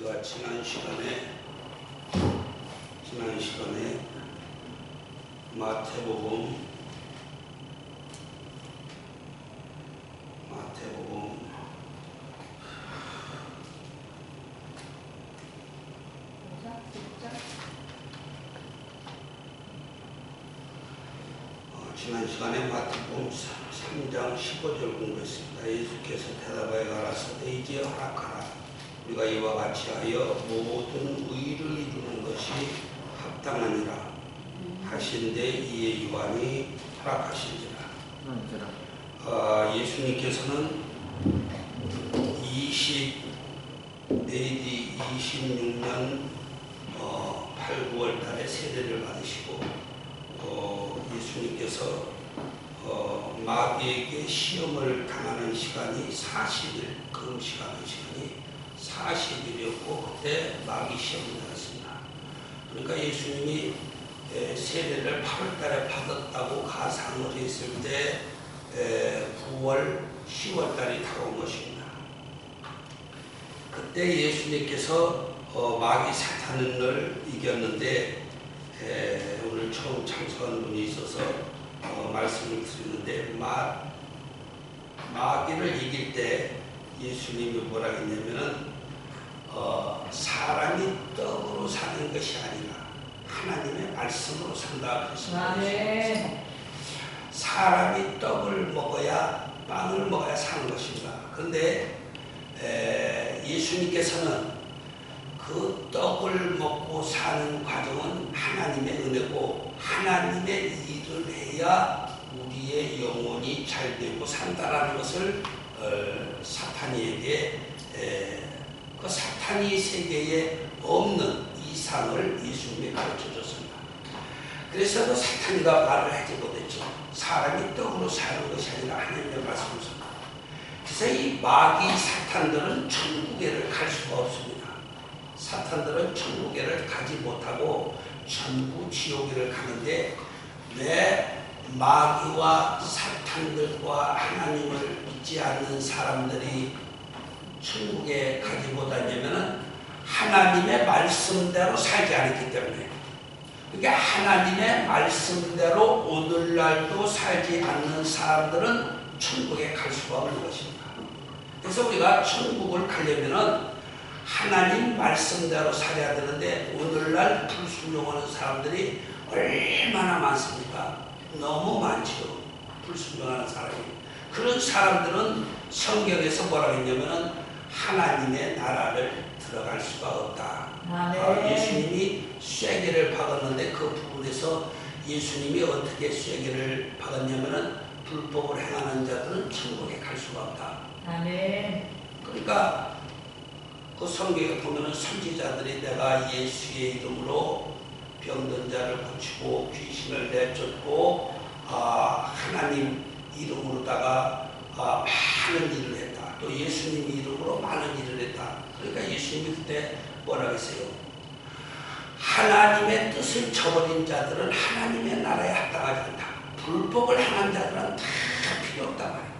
우리가 지난 시간에 마태복음 3장 15절 공부했습니다. 예수께서 대답하여 가라사대 이제 허락하라. 우리가 이와 같이 하여 모든 의를 이루는 것이 합당하니라 하신데 이에 요한이 허락하신지라. 예수님께서는 AD 26년 8, 9월 달에 세례를 받으시고 예수님께서 마귀에게 시험을 당하는 시간이 40일, 금식하는 시간이 40일이었고 그때 마귀 시험을 받았습니다. 그러니까 예수님이 세례를 8월 달에 받았다고 가상을 했을 때 9월, 10월 달이 다가온 것입니다. 그때 예수님께서 마귀 사탄을 이겼는데 오늘 처음 참석한 분이 있어서 말씀을 드리는데 마귀를 이길 때 예수님이 뭐라 했냐면은 사람이 떡으로 사는 것이 아니라 하나님의 말씀으로 산다 그랬습니다. 사람이 떡을 먹어야 빵을 먹어야 사는 것입니다. 그런데 예수님께서는 그 떡을 먹고 사는 과정은 하나님의 은혜고 하나님의 일을 해야 우리의 영혼이 잘 되고 산다라는 것을 사탄이에게 그 사탄이 세계에 없는 이상을 예수님이 가르쳐줬습니다. 그래서 그 사탄이가 말을 하지 못했죠. 사람이 떡으로 사는 것이 아니라 하나님의 말씀으로 산다. 그래서 이 마귀 사탄들은 천국에를 갈 수가 없습니다. 사탄들은 천국에를 가지 못하고 천국 지옥에를 가는데 왜 마귀와 사탄들과 하나님을 믿지 않는 사람들이 천국에 가지 못하냐면은 하나님의 말씀대로 살지 않았기 때문에. 그러니까 하나님의 말씀대로 오늘날도 살지 않는 사람들은 천국에 갈 수가 없는 것입니다. 그래서 우리가 천국을 가려면은 하나님 말씀대로 살아야 되는데 오늘날 불순종하는 사람들이 얼마나 많습니까? 너무 많죠. 불순종하는 사람이. 그런 사람들은 성경에서 뭐라고 했냐면은 하나님의 나라를 들어갈 수가 없다. 예수님이 쇠기를 박았는데 그 부분에서 예수님이 어떻게 쇠기를 박았냐면은 불법을 행하는 자들은 천국에 갈 수가 없다. 그러니까 그 성경에 보면은 선지자들이 내가 예수의 이름으로 병든 자를 고치고 귀신을 내쫓고 하나님 이름으로다가 많은 일을 했다. 또 예수님 이름으로 많은 일을 했다. 그러니까 예수님이 그때 뭐라고 했어요? 하나님의 뜻을 저버린 자들은 하나님의 나라에 합당하지 않다. 불법을 행한 자들은 다 필요 없단 말이에요.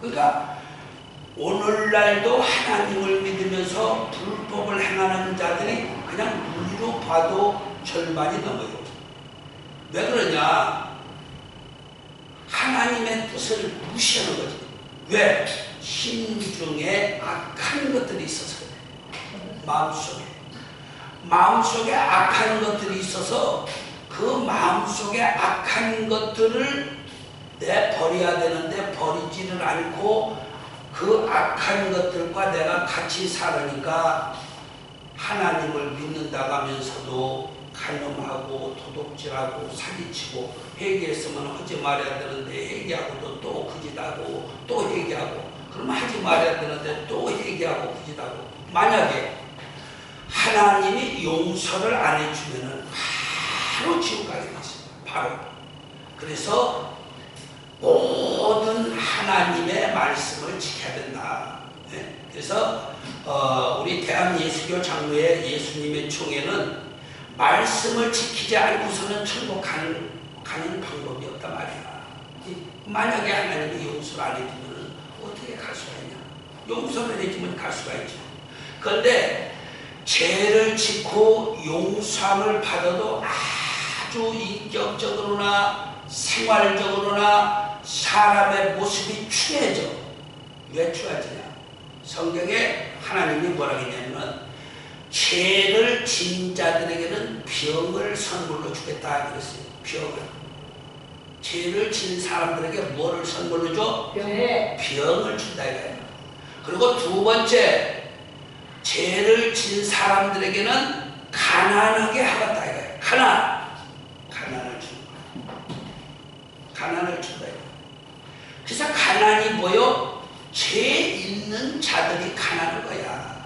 그러니까 오늘날도 하나님을 믿으면서 불법을 행하는 자들이 그냥 눈으로 봐도 절반이 넘어요. 왜 그러냐? 하나님의 뜻을 무시하는 거지. 왜? 심중에 악한 것들이 있어서 그래. 마음속에 악한 것들이 있어서 그 마음속에 악한 것들을 내버려야 되는데 버리지를 않고 그 악한 것들과 내가 같이 살으니까 하나님을 믿는다고 하면서도 간음하고 도둑질하고 사기치고 회개했으면 하지 말아야 되는데 회개하고도 또 그짓하고 또 회개하고 그러면 하지 말아야 되는데 또 회개하고 그짓하고 만약에 하나님이 용서를 안 해주면은 바로 지옥 가게 됐습니다. 바로. 그래서 모든 하나님의 말씀을 지켜야 된다. 그래서 우리 대한예수교 장로회 예수님의 총회는 말씀을 지키지 않고서는 천국 가는 방법이 없단 말이야. 만약에 하나님이 용서를 안 해주면 어떻게 갈 수가 있냐? 용서를 해주면 갈 수가 있죠. 그런데 죄를 짓고 용서함을 받아도 아주 인격적으로나 생활적으로나 사람의 모습이 추해져. 왜 추해지냐? 성경에 하나님이 뭐라고 했냐면 죄를 진 자들에게는 병을 선물로 주겠다 그랬어요. 병을. 죄를 진 사람들에게 뭐를 선물로 줘? 병을 준다 이거예요. 그리고 두 번째, 죄를 진 사람들에게는 가난하게 하겠다 이거예요. 가난을 준다. 가난을 준다 이거예요. 그래서 가난이 뭐요? 죄 있는 자들이 가난한 거야.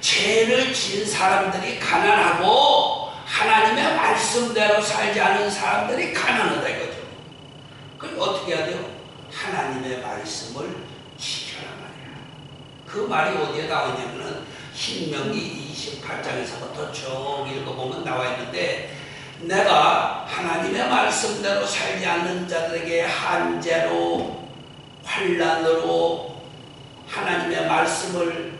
죄를 지은 사람들이 가난하고 하나님의 말씀대로 살지 않은 사람들이 가난하다 이거죠. 그럼 어떻게 해야 돼요? 하나님의 말씀을 지켜라 말이야. 그 말이 어디에 나와 있냐면은 신명기 28장에서부터 쭉 읽어보면 나와 있는데, 내가 하나님의 말씀대로 살지 않는 자들에게 한재로 환난으로 하나님의 말씀을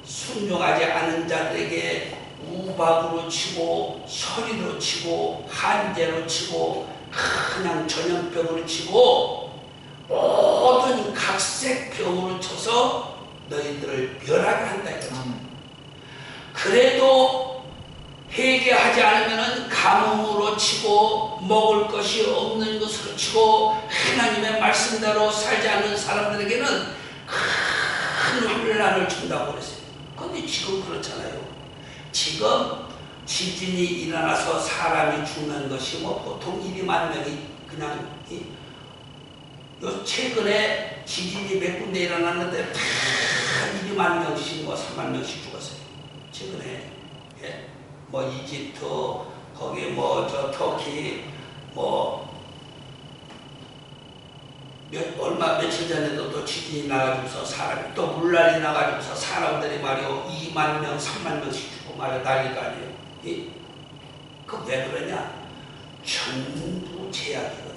순종하지 않은 자들에게 우박으로 치고 서리로 치고 한재로 치고 그냥 전염병으로 치고 모든 각색 병으로 쳐서 너희들을 멸하게 한다 이거지. 그래도 회개하지 않으면 가뭄으로 치고 먹을 것이 없는 것으로 치고 하나님의 말씀대로 살지 않는 사람들에게는 큰 환난을 준다고 그랬어요. 그런데 지금 그렇잖아요. 지금 지진이 일어나서 사람이 죽는 것이 뭐 보통 1~2만 명이 그냥 요 최근에 지진이 몇 군데 일어났는데 다 1~2만 명씩 뭐 3만 명씩 죽었어요. 최근에. 예. 뭐 이집트, 거기 뭐 저 터키, 뭐 며칠 전에도 또 지진이 나가지고서 사람이 또 물난리 나가지고서 사람들이 말이요 2만 명, 3만 명씩 죽고 말이요 난리가 아니에요. 그 왜 그러냐? 전부 죄악이거든요.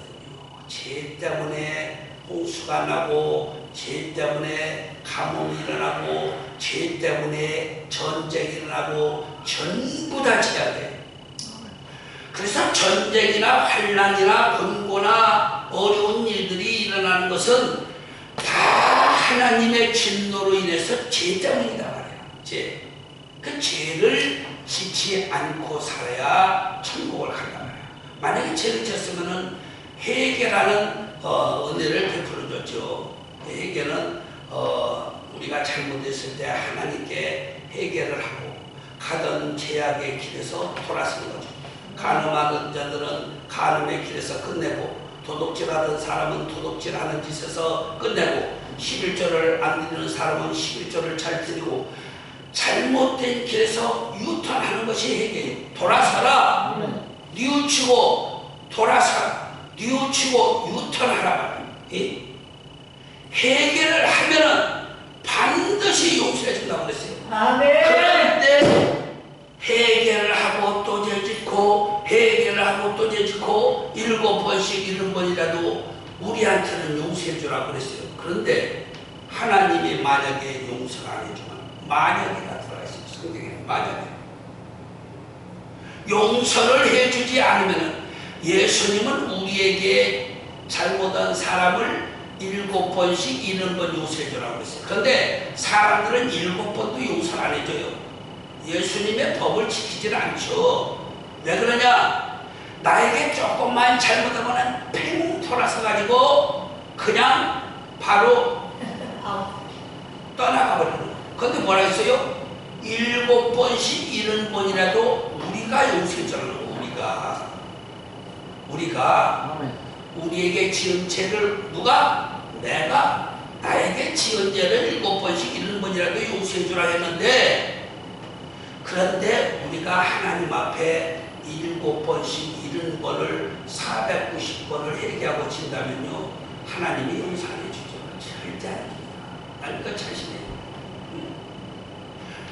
죄 때문에 홍수가 나고, 죄 때문에 가뭄이 일어나고, 죄 때문에 전쟁이 일어나고, 전부 다 죄악이에요. 그래서 전쟁이나 환난이나 번고나 어려운 일들이 일어나는 것은 다 하나님의 진노로 인해서 죄 때문이다 말이야. 죄. 그 죄를 짓지 않고 살아야 천국을 간다 말이야. 만약에 죄를 지었으면은 회개라는 은혜를 베풀어 줬죠. 회개는 우리가 잘못했을 때 하나님께 회개를 하고 가던 죄악의 길에서 돌아서는 거죠. 간음하는 자들은 간음의 길에서 끝내고, 도둑질하는 사람은 도둑질하는 짓에서 끝내고, 11조를 안 드리는 사람은 11조를 잘 드리고, 잘못된 길에서 유턴하는 것이 회개예요. 돌아서라. 뉘우치고 돌아서라. 뉘우치고 유턴하라. 회개를 하면은 반드시 용서해 준다고 그랬어요. 그런데 회개를 하고 또 죄짓고 회개를 하고 또 죄짓고 7번씩 7번이라도 우리한테는 용서해 주라고 그랬어요. 그런데 하나님이 만약에 용서를 안 해주면, 만약이라 들어가 있어요. 성경에 만약에 용서를 해주지 않으면 예수님은 우리에게 잘못한 사람을 7번씩 70번 용서해 주라고 했어요. 그런데 사람들은 7번도 용서를 안 해줘요. 예수님의 법을 지키질 않죠. 왜 그러냐? 나에게 조금만 잘못하면 팽 돌아서 가지고 그냥 바로 떠나가 버리는 거예요. 그런데 뭐라 했어요? 7번씩 70번이라도 우리가 용서해 주라는 거예요. 우리가 우리에게 지은 죄를 누가? 내가 나에게 지은 죄를 7번씩 70번이라도 용서해 주라 했는데, 그런데 우리가 하나님 앞에 7번씩 70번을 490번을 회개하고 진다면요, 하나님이 용서 안 해주죠. 절대 안 해줍니다. 알 것 자신해요.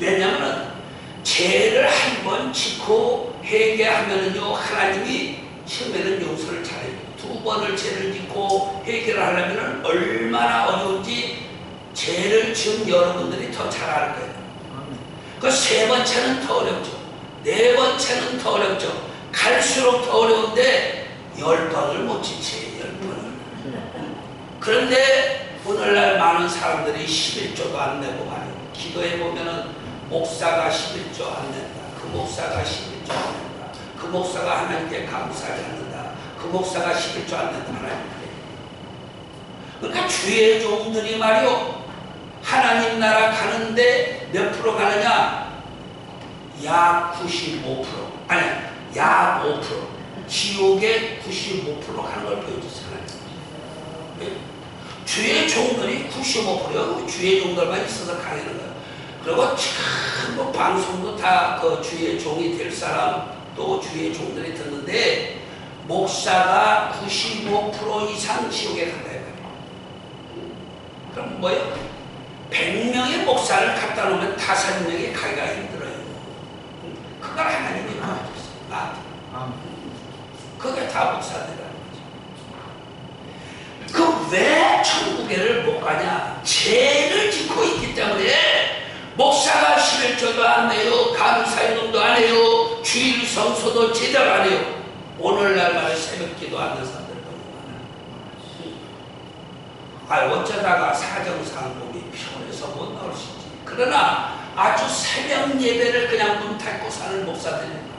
왜냐하면 죄를 한 번 짓고 회개하면은요, 하나님이 처음에는 용서를 잘해요. 2번을 죄를 짓고 회개를 하려면 얼마나 어려운지 죄를 지은 여러분들이 더 잘 알 거예요. 그 세 번째는 더 어렵죠. 네 번째는 더 어렵죠. 갈수록 더 어려운데 10번을 못 지쳐요. 10번을. 그런데 오늘날 많은 사람들이 11조도 안 내고 말이에요. 기도해 보면은 목사가 11조 안 낸다. 그 목사가 11조 안 낸다. 그 목사가 하나님께 감사하지 않는다. 그 목사가 11조 안 낸다. 하나님께. 그러니까 주의 종들이 말이요. 하나님 나라 가는데 몇 프로 가느냐? 약 95%. 아니, 약 5%. 지옥에 95% 가는 걸 보여주잖아요. 네? 주의 종들이 95%요. 주의 종들만 있어서 가는 거예요. 그리고 전부 방송도 다 그 주의 종이 될 사람 또 주의 종들이 듣는데 목사가 95% 이상 지옥에 간다. 그럼 뭐예요? 100명의 목사를 갖다 놓으면 5명이 가기가 힘들어요. 그걸 하나님이 도와줬어요. 나한테. 그게 다 목사들이라는 거죠. 그 왜 천국에를 못 가냐? 죄를 짓고 있기 때문에 목사가 11조도 안 내요. 감사행동도 안 해요. 주일 성소도 제대로 안 해요. 오늘날 말에 새벽기도 안 하는 사람들 너무 많아요. 어쩌다가 사정상 몸이 피곤해서 못 나올 수 있지. 그러나 아주 새벽 예배를 그냥 문 닫고 사는 목사들이 많아요.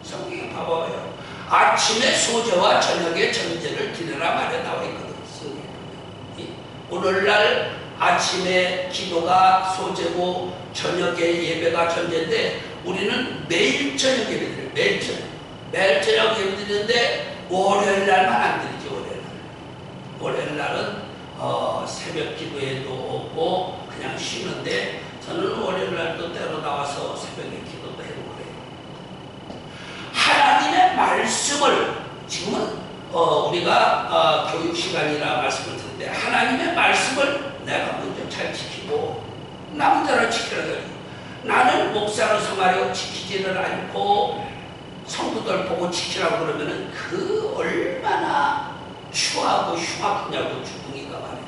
성경에 봐봐요. 아침에 소제와 저녁에 전제를 드리라 말에 나와 있거든. 오늘날 아침에 기도가 소제고 저녁에 예배가 전제인데 우리는 매일 저녁 예배 드려요. 매일 저녁. 매일 저녁 예배 드리는데 월요일날만 안 드리죠. 월요일날은 새벽 기도에도 없고 그냥 쉬는데 저는 월요일날도 때로 나와서 새벽에 기도도 해보고 그래요. 하나님의 말씀을 지금은 우리가 교육 시간이라 말씀을 듣는데 하나님의 말씀을 내가 먼저 잘 지키고 남자를 지키라고. 나는 목사로서 말이요 지키지를 않고 성도들 보고 지키라고 그러면은 그 얼마나 추하고 흉악하냐고 주둥이가 말이야.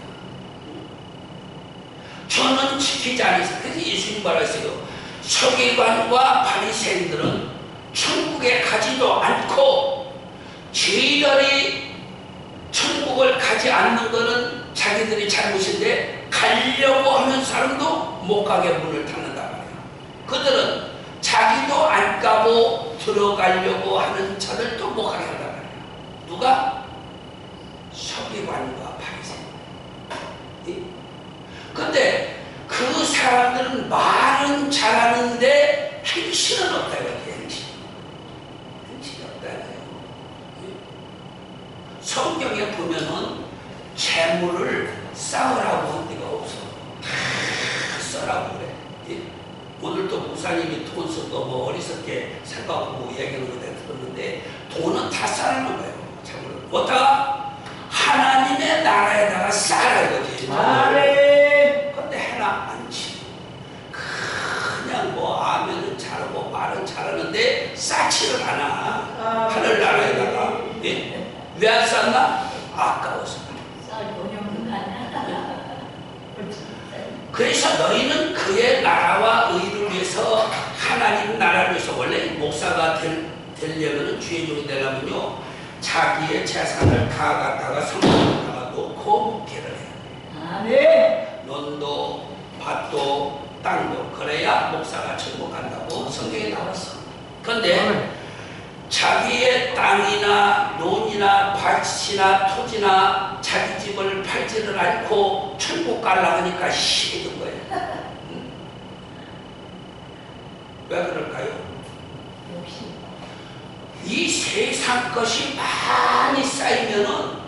저는 지키지 않았어요. 그래서 예수님 뭐라 했어요? 서기관과 바리새인들은 천국에 가지도 않고 저희들이 천국을 가지 않는 것은 자기들이 잘못인데 가려고 하는 사람도 못 가게 문을 닫는다 말이에요. 그들은 자기도 안 가고 들어가려고 하는 자들도 못 가게 한다 말이에요. 누가? 서기관과 바리새인. 근데 그 사람들은 말은 잘하는데 행실은 없다 이거지. 행실이 없다 이거예요. 성경에 보면은 재물을 쌓으라고 한 데가 없어. 다 써라고 그래. 오늘도 목사님이 돈 쓴 거 뭐 어리석게 생각하고 얘기하는 거 내가 들었는데 돈은 다 쌓아놓은 거예요. 재물을. 어디다가? 하나님의 나라에다가 쌓아라 이거지. 근데 해나 않지. 그냥 뭐 아멘은 잘하고 말은 잘하는데 쌓지를 않아. 하늘 나라에다가. 예? 왜 안 쌓나? 아까워서. 그래서 너희는 그의 나라와 의를 위해서 하나님 나라를 위해서 원래 목사가 되려면 주의 종이 되려면요 자기의 재산을 다 갖다가 성경에다가 놓고 목회를 해야 돼. 논도 밭도 땅도 그래야 목사가 천국 간다고 성경에 나왔어. 그런데 자기의 땅이나 논이나 밭이나 토지나 자기 집을 팔지를 않고 천국 가려고 하니까 심해진 거예요. 왜 그럴까요? 이 세상 것이 많이 쌓이면은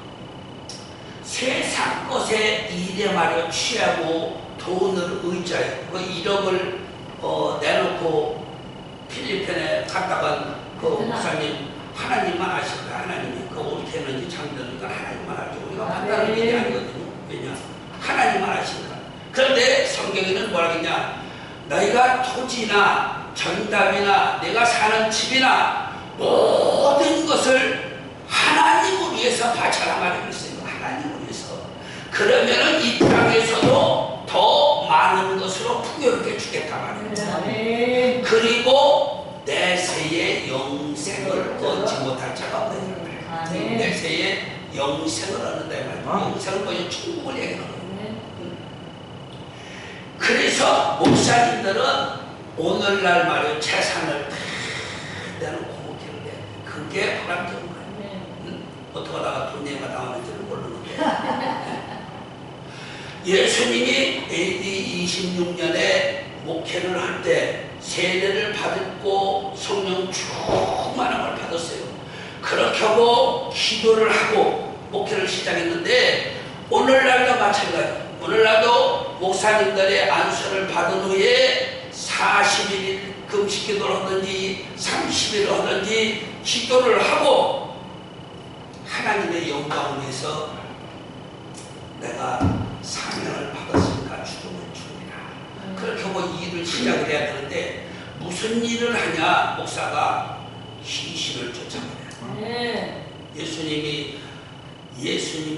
세상 것에 일에 말이야 취하고 돈을 의지하여 그 1억을 내놓고 필리핀에 갔다가 그 목사님 하나님만 아실까? 하나님이 그 어떻게 했는지 장되는가 하나님만 알죠. 우리가 판단하는 게 아니거든요. 왜냐? 하나님만 아실까? 그런데 성경에는 뭐라 그러냐? 너희가 토지나 전담이나 내가 사는 집이나 모든 것을 하나님을 위해서 바쳐라 말하고 있어요. 하나님을 위해서. 그러면은 이 땅에서도 더 많은 것으로 풍요롭게 주겠다 말이에요. 그리고 내세의 영생을 얻지 못할 자가 없느니라. 내세의 영생을 얻는다 말이에요. 영생을 거의 천국을 얘기하는 거예요. 그래서 목사님들은 오늘날 말이에요. 재산을 내놓고 그게 불안정한 거예요. 어떻게 하다가 돈 얘기가 나오는지는 모르는데 예수님이 AD 26년에 목회를 할 때 세례를 받고 성령 충만함을 받았어요. 그렇게 하고 기도를 하고 목회를 시작했는데 오늘날도 마찬가지예요. 오늘날도 목사님들의 안수를 받은 후에 40일 금식기도를 하든지 30일을 하든지 기도를 하고 하나님의 영광을 위해서 내가 사명을 받았으니까 죽으면 죽으리라. 그렇게 하고 이 일을 시작을 해야 되는데 무슨 일을 하냐? 목사가 귀신을 쫓아가냐. 예수님이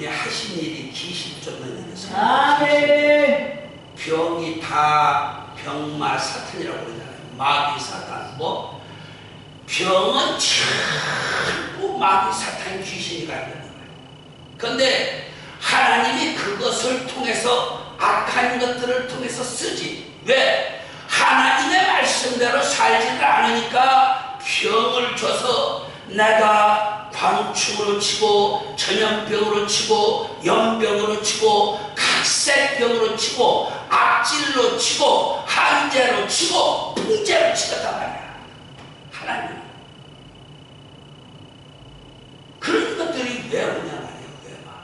하신 일이 귀신 쫓는 일이었어요. 병이 다 병마 사탄이라고 그러잖아요. 마귀 사탄. 뭐 병은 전부 마귀 사탄 귀신이 가있는 거예요. 그런데 하나님이 그것을 통해서 악한 것들을 통해서 쓰지. 왜? 하나님의 말씀대로 살지를 않으니까 병을 줘서 내가 광충으로 치고 전염병으로 치고 연병으로 치고 각색병으로 치고 악질로 치고 한재로 치고 풍재로 치겠단 말이야. 하나님 그런 것들이 왜 오냐 말이에요. 왜 와?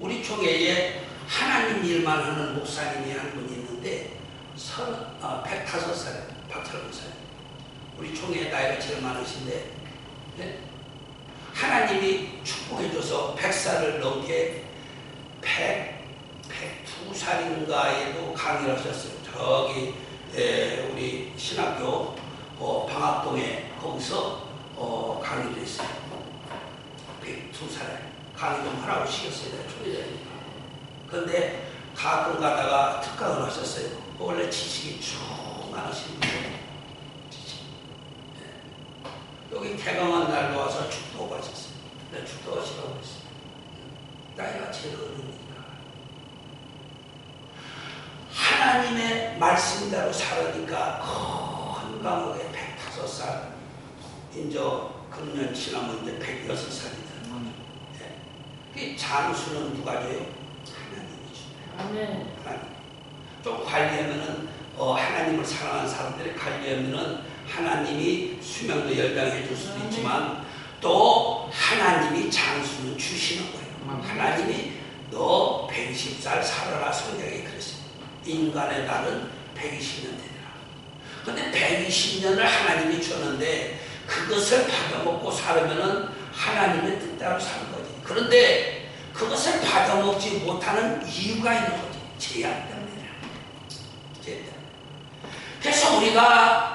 우리 총회에 하나님 일만 하는 목사님이 한 분이 있는데 105살 박철 목사님. 우리 총회에 나이가 제일 많으신데 네? 하나님이 축복해줘서 100살을 넘게 102살인가에도 강의를 하셨어요. 저기 우리 신학교 방학동에 거기서 강의를 했어요. 102살에 강의 좀 하라고 시켰어요. 총회장이니까. 그런데 가끔 가다가 특강을 하셨어요. 원래 지식이 쭉 많으신 분이에요. 여기 개강한 날로 와서 축도가 하셨어요. 내가 축도가 싫어하고 있어요. 나이가 제일 어리니까. 하나님의 말씀대로 살으니까 건강하게 105살, 이제 금년 지나면 이제 106살이다. 그 장수는 누가 줘요? 하나님이 주네요. 하나님. 좀 관리하면은 하나님을 사랑하는 사람들이 관리하면은 하나님이 수명도 연장해 줄 수도 있지만 또 하나님이 장수는 주시는 거예요. 하나님이 너 120살 살아라. 성경에 그랬어요. 인간의 날은 120년 되리라. 근데 120년을 하나님이 줬는데 그것을 받아먹고 살으면은 하나님의 뜻대로 사는 거지. 그런데 그것을 받아먹지 못하는 이유가 있는 거지. 죄악 때문이라. 죄 때문에. 그래서 우리가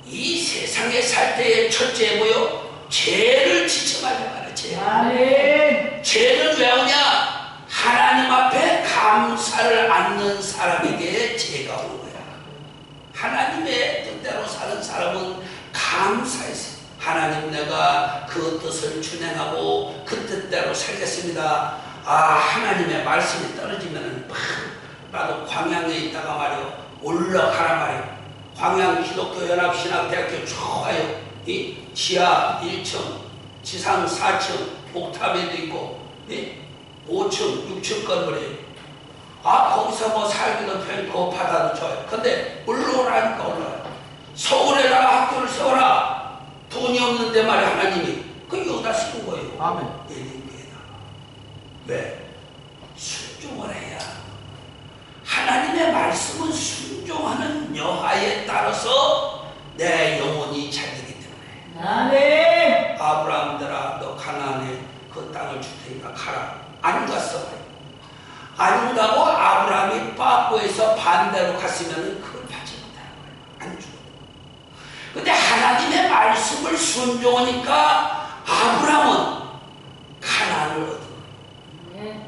이 세상에 살 때의 첫째 뭐요? 죄를 지쳐가지고 말이야. 죄. 죄는 왜 오냐? 하나님 앞에 감사를 않는 사람에게 죄가 오는 거야. 하나님의 뜻대로 사는 사람은 감사해서 하나님 내가 그 뜻을 준행하고 그 뜻대로 살겠습니다. 하나님의 말씀이 떨어지면 나도 광양에 있다가 말이요 올라가란 말이요. 광양 기독교 연합신학대학교 좋아요. 이 지하 1층, 지상 4층, 옥탑에도 있고 5층, 6층 건물이에요. 거기서 뭐 살기도 편고 바다도 좋아요. 근데 올라오라니까 올라와요. 서울에다가 학교를 세워라. 돈이 없는데 말이야 하나님이. 그 여기다 쓰는 거예요. 아멘. 예림교에다가. 왜? 순종을 해야. 하나님의 말씀은 순종하는 여하에 따라서 내 영혼이 잘 되기 때문에. 아멘. 아브라함들아 너 가나안에 그 땅을 줄 테니까 가라. 안 갔어. 안 가고 아브라함이 빠꾸에서 반대로 갔으면 그걸 받지 못하는 거예요. 안 죽어. 근데 하나님의 말씀을 순종하니까 아브라함은 가나안을 얻은 거예요.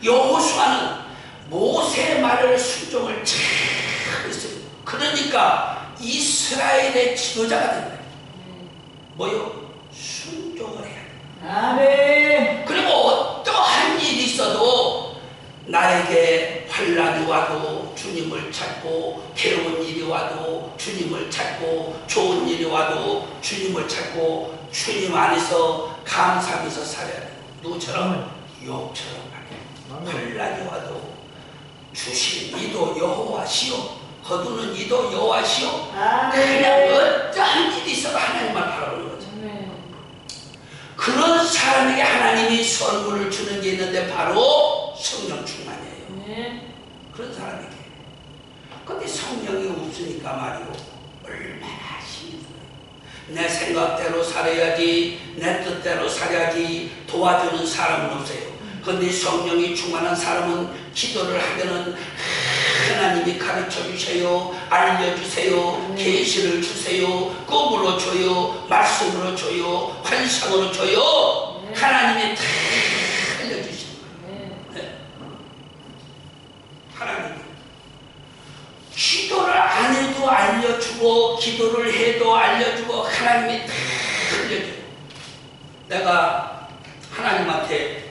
여호수아는 모세의 말을 순종을 그러니까 이스라엘의 지도자가 된 거예요. 뭐요? 순종을 해야 돼. 아멘. 그리고 어떠한 일이 있어도 나에게 환란이 와도 주님을 찾고, 괴로운 일이 와도 주님을 찾고, 좋은 일이 와도 주님을 찾고, 주님 안에서 감사하면서 살아야 돼요. 누구처럼? 욥처럼 말이에요. 환란이 와도 주신 이도 여호와시요, 거두는 이도 여호와시요. 그냥 어떠한 일이 있어도 하나님만 바라보는 거죠. 그런 사람에게 하나님이 선물을 주는 게 있는데 바로 성령 충만이에요. 그런 사람에게. 근데 성령이 없으니까 말이요, 얼마나 힘들어요. 내 생각대로 살아야지, 내 뜻대로 살아야지 도와주는 사람은 없어요. 근데 성령이 충만한 사람은 기도를 하면은 하나님이 가르쳐 주세요, 알려주세요, 계시를 주세요, 꿈으로 줘요, 말씀으로 줘요, 환상으로 줘요. 하나님이 다 알려주시는 거예요. 네. 하나님이 기도를 안 해도 알려주고, 기도를 해도 알려주고, 하나님이 다 알려줘요. 내가 하나님한테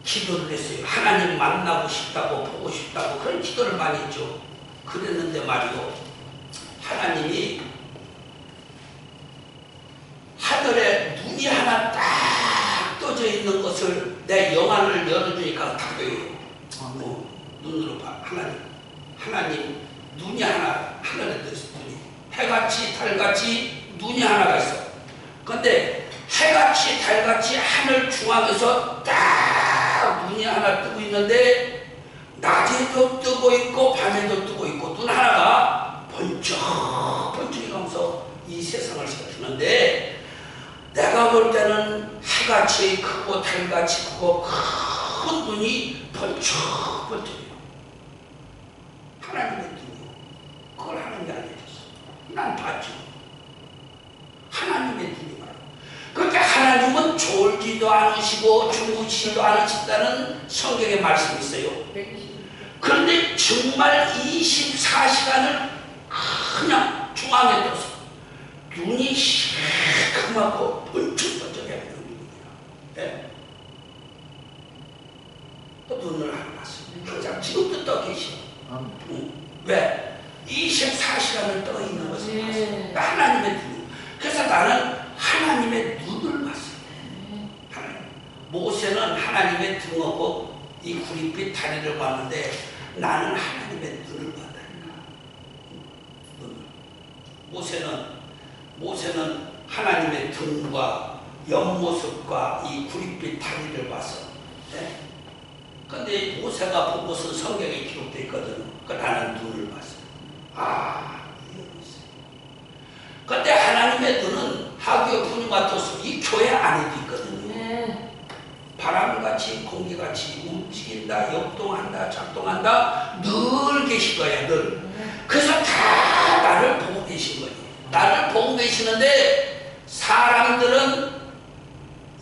기도를 했어요. 하나님 만나고 싶다고, 보고 싶다고, 그런 기도를 많이 했죠. 그랬는데 말이요, 하나님이 하늘에 눈이 하나 딱 떠져 있는 것을 내 영안을 열어주니까 다 보여요. 눈으로 봐. 하나님 눈이 하나, 하늘에 떠 있어. 눈이 해같이 달같이 눈이 하나가 있어. 근데 해같이 달같이 하늘 중앙에서 딱 눈이 하나 뜨고 있는데, 낮에도 뜨고 있고 밤에도 뜨고 있고, 눈 하나가 번쩍번쩍 가면서 이 세상을 살피는데, 내가 볼 때는 해같이 크고 달같이 크고 큰 눈이 번쩍번쩍해요. 하나님의 눈이요. 그걸 하나님이 알려줬어. 난 봤죠. 하나님의 눈이 말이야. 그렇게 하나님은 졸지도 않으시고 주무시지도 않으신다는 성경의 말씀이 있어요. 그런데 정말 24시간을 그냥 중앙에 떠서 눈이 시커멓고 번쩍번쩍해야 되는 눈이에요. 네? 또 눈을 하나 봤습니다. 항상 지금도 떠 계시고. 왜? 24시간을 떠 있는 것을 봤어요. 하나님의 눈. 그래서 나는 하나님의 눈을 봤어요. 하나님. 모세는 하나님의 등하고 이 구릿빛 다리를 봤는데, 나는 하나님의 눈을 봤다니까. 눈을. 모세는 하나님의 등과 옆모습과 이 구릿빛 다리를 봤어. 네? 근데 모세가 본 것은 성경에 기록되어 있거든. 나는 눈을 봤어요. 이해가 있어요. 근데 하나님의 눈은 하기오 푸니마토스, 이 교회 안에도 있거든요. 바람같이 공기같이 움직인다, 역동한다, 작동한다, 늘 계신 거야, 늘. 그래서 다 나를 보고 계신 거예요. 나를 보고 계시는데, 사람들은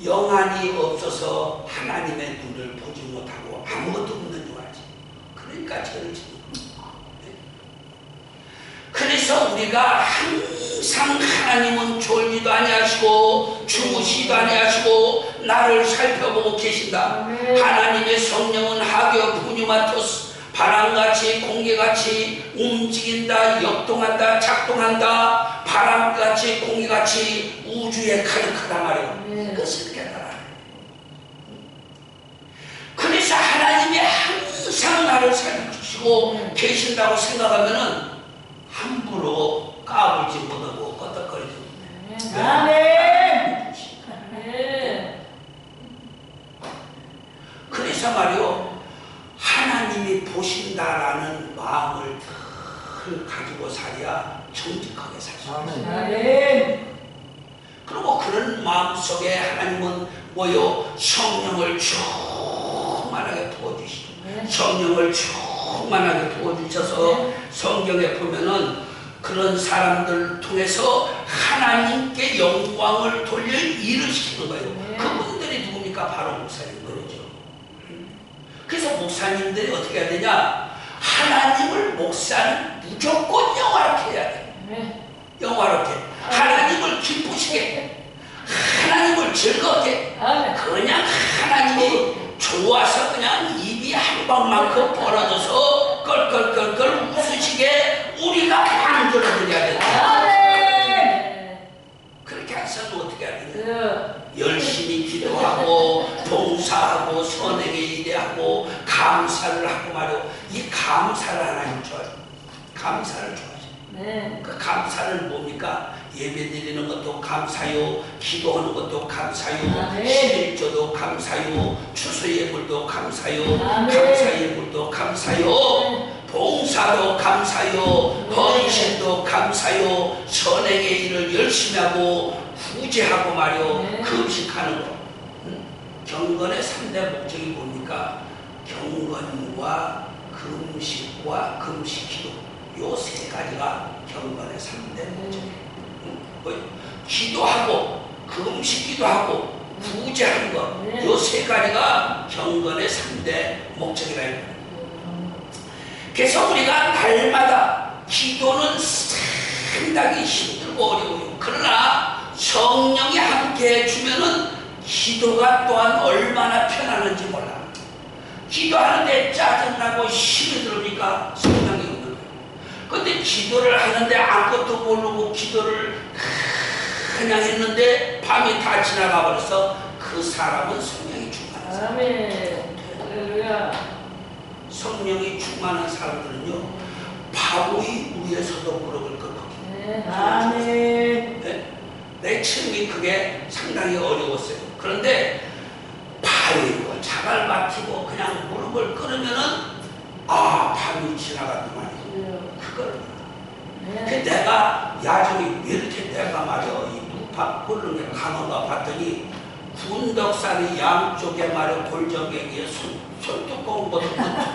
영안이 없어서 하나님의 눈을 보지 못하고 아무것도 없는 줄 알지. 그러니까 저를 지는 거예요. 그래서 우리가 항상 하나님은 졸지도 아니하시고 주무시지도 아니하시고 나를 살펴보고 계신다. 하나님의 성령은 하기오 푸니마토스, 바람같이 공기같이 움직인다, 역동한다, 작동한다, 바람같이 공기같이 우주에 가득하단 말이에요. 그것을 깨달아. 그래서 하나님이 항상 나를 살피시고 계신다고 생각하면은 함부로 까불지 못하고 껐덕거리지 못해. 아멘. 그래서 말이요, 하나님이 보신다라는 마음을 늘 가지고 살아야 정직하게 살 수 있어요. 아멘. 그리고 그런 마음 속에 하나님은 뭐요? 성령을 충만하게 부어주시죠. 성령을 충만하게 부어주셔서 성경에 보면은 그런 사람들을 통해서 하나님께 영광을 돌려 일을 시키는 거예요. 그분들이 누굽니까? 바로 목사님들이죠. 그래서 목사님들이 어떻게 해야 되냐? 하나님을 목사님 무조건 영화롭게 해야 돼. 아멘. 영화롭게. 하나님을 기쁘시게, 하나님을 즐겁게. 아멘. 그냥 하나님이 좋아서 그냥 입이 한 방만큼 벌어져서 껄껄껄껄 웃으시게 우리가 만들어드려야 된다. 아멘. 그렇게 해서는 어떻게 해야 되냐? 네. 열심히 기도하고 봉사하고 선행의 일하고 감사를 하고 말이요. 이 감사를 하나님 좋아해요. 감사를 좋아하죠. 네. 그 감사는 뭡니까? 예배 드리는 것도 감사요, 기도하는 것도 감사요, 아멘. 11조도 감사요, 추수 예물도 감사요, 아멘. 감사 예물도 감사요, 봉사도 감사요, 헌신도 감사요, 선행의 일을 열심히 하고 후제하고 말이요, 네. 금식하는 거. 경건의 3대 목적이 뭡니까? 경건과 금식과 금식기도, 요 세 가지가 경건의 3대 목적이에요. 기도하고 금식기도 하고 구제하는 것, 네. 요 세 가지가 경건의 3대 목적이라 해요. 그래서 우리가 날마다 기도는 상당히 힘들고 어려워요. 그러나 성령이 함께 해주면은 기도가 또한 얼마나 편안한지 몰라. 기도하는데 짜증나고 힘이 들으니까 성령이 없는 거예요. 근데 기도를 하는데 아무것도 모르고 기도를 그냥 했는데 밤이 다 지나가 버려서 그 사람은 성령이 충만한 사람. 아멘. 할렐루야. 성령이 충만한 사람들은요, 바보의 위에서도 무릎을 꿇고. 네. 아멘. 네? 내 처음이 그게 상당히 어려웠어요. 그런데 바위고 자갈 막히고 그냥 무릎을 꿇으면은 밤이 지나갔단 말이에요. 그걸 네. 내가 야종이 왜 이렇게 내가 말이야 이 무팍 끓는 게 강한가 봤더니 군덕산이 양쪽에 말이야 골정갱이에 손뚜껑 보다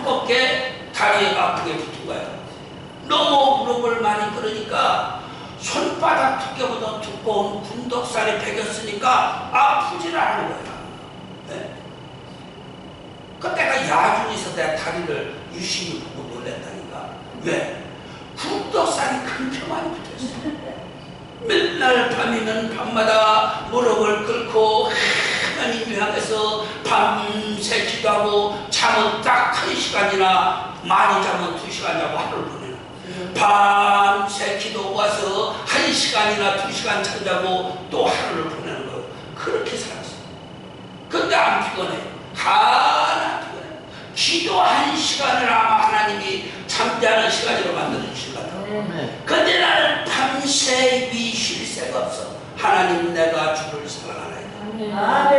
두껍게 다리에 아프게 붙은 거야. 너무 무릎을 많이 꿇으니까 손바닥 두께보다 두꺼운 군덕살이 베겼으니까 아프지를 않은 거야. 네? 그 내가 야중에서 내 다리를 유심히 보고 놀랬다니까. 왜? 군덕살이 그렇게 많이 붙어있어. 맨날 밤이면 밤마다 무릎을 꿇고 하나님 향해서 밤새 기도하고 잠은 딱 1시간이나 많이 자면 2시간 자고 하루를 보내는 밤새 기도 와서 1시간이나 2시간 잠자고 또 하루를 보내는 거예요. 그렇게 살았어요. 근데 안 피곤해. 하나 안 피곤해. 기도 1시간을 아마 하나님이 잠자는 시간으로 만들어 주실 것 같아요. 근데 나는 밤새 입이 쉴 새가 없어. 하나님 내가 주를 사랑하나이다.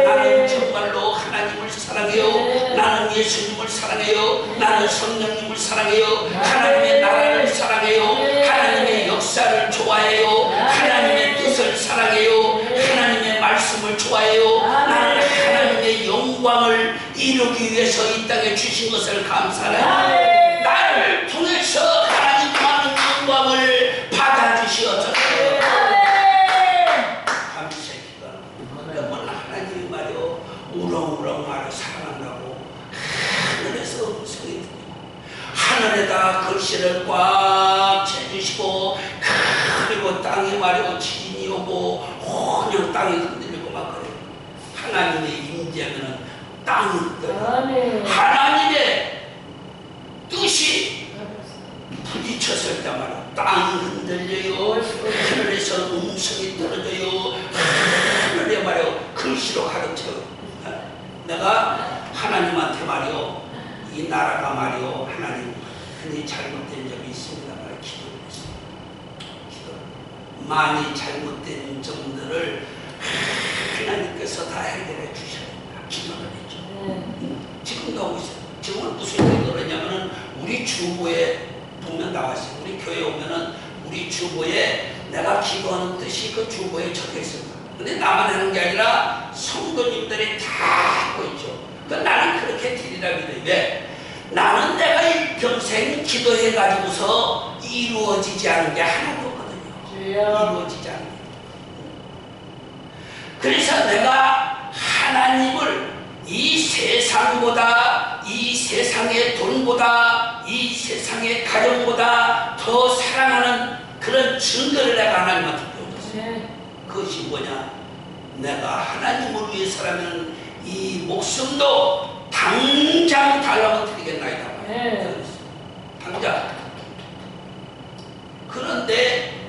나는 정말로 하나님을 사랑해요. 나는 예수님을 사랑해요. 나는 성령님을 사랑해요. 하나님의 나라를 사랑해요. 하나님의 역사를 좋아해요. 하나님의 뜻을 사랑해요. 하나님의 말씀을 좋아해요. 나는 하나님의 영광을 이루기 위해서 이 땅에 주신 것을 감사해요. 나를 통해서 하나님 많은 영광을 받아주시어서 우렁우렁 말을 사랑한다고 하늘에서 음성이 들리고 하늘에다 글씨를 꽉 채주시고 그리고 땅에 말이고 지진이 오고 그냥 땅이 흔들리고 막 그래요. 하나님의 임재는 땅이 흔들려요. 하나님의 뜻이 부딪혔을 때 말이야 땅이 흔들려요. 하늘에서 음성이 떨어져요. 하늘에 말이요 글씨로 가르쳐요. 내가 하나님한테 말이요 이 나라가 말이요 하나님 흔히 잘못된 적이 있습니다 말이요 기도를 했어요. 기도 많이 잘못된 점들을 하나님께서 다 해결해 주셔야 된다. 기도를 했죠. 지금도 하고 있어요. 지금은 무슨 기도를 했냐면은 우리 주보에 보면 나왔어요. 우리 교회 오면은 우리 주보에 내가 기도하는 뜻이 그 주보에 적혀 있습니다. 근데 나만 하는 게 아니라 성도님들이 다 하고 있죠. 그러니까 나는 그렇게 드리라 믿어요. 왜? 나는 내가 일평생 기도해가지고서 이루어지지 않은 게 하나도 없거든요. 이루어지지 않은 게. 그래서 내가 하나님을 이 세상보다 이 세상의 돈보다 이 세상의 가정보다 더 사랑하는 그런 증거를 내가 하나님한테 보여줬어요. 그것이 뭐냐? 내가 하나님을 위해서라면 이 목숨도 당장 달라고 드리겠나이다. 당장. 그런데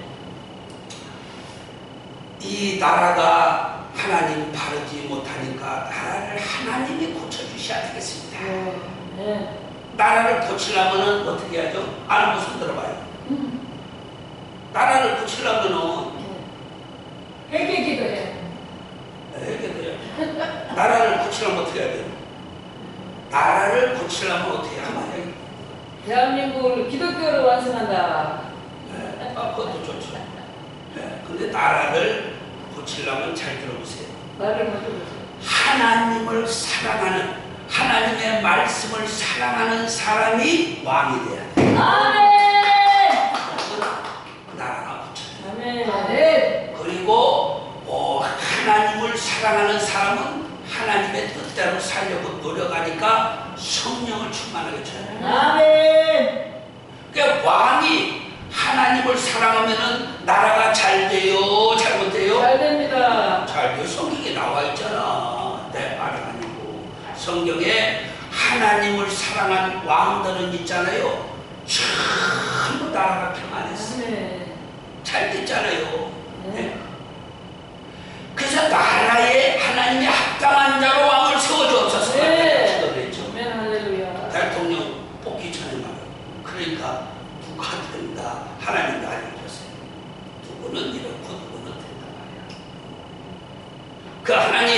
이 나라가 하나님 바르지 못하니까 나라를 하나님이 고쳐주셔야 되겠습니다. 나라를 고치려면 어떻게 하죠? 아는 것을 들어봐요. 나라를 고치려면 회개 기도해. 회개돼요. 나라를 고치려면 어떻게 해야 돼요? 나라를 고치려면 어떻게 하면 대한민국을 기독교로 완성한다. 그것도 좋죠. 근데 나라를 고치려면 잘 들어보세요. 나를 먼저 보세요. 하나님을 사랑하는, 하나님의 말씀을 사랑하는 사람이 왕이 돼야 돼. 아멘. 나라가 고쳐져요. 아멘. 그리고 하나님을 사랑하는 사람은 하나님의 뜻대로 살려고 노력하니까 성령을 충만하게 쳐요. 아멘. 그러니까 왕이 하나님을 사랑하면은 나라가 잘 돼요, 잘못돼요? 잘 됩니다. 잘 돼요. 성경에 나와 있잖아. 내 말이 아니고. 성경에 하나님을 사랑한 왕들은 있잖아요. 전부 나라가 평안했어. 잘 됐잖아요. 네? 그래서 나라에 하나님이 합당한 자로 왕을 세워주옵소서. 기도했죠. 대통령 뽑기 전에 말이야. 그러니까 누가 된다. 하나님도 알려줬어요. 누구는 이렇고 누구는 된다 말이야. 그 하나님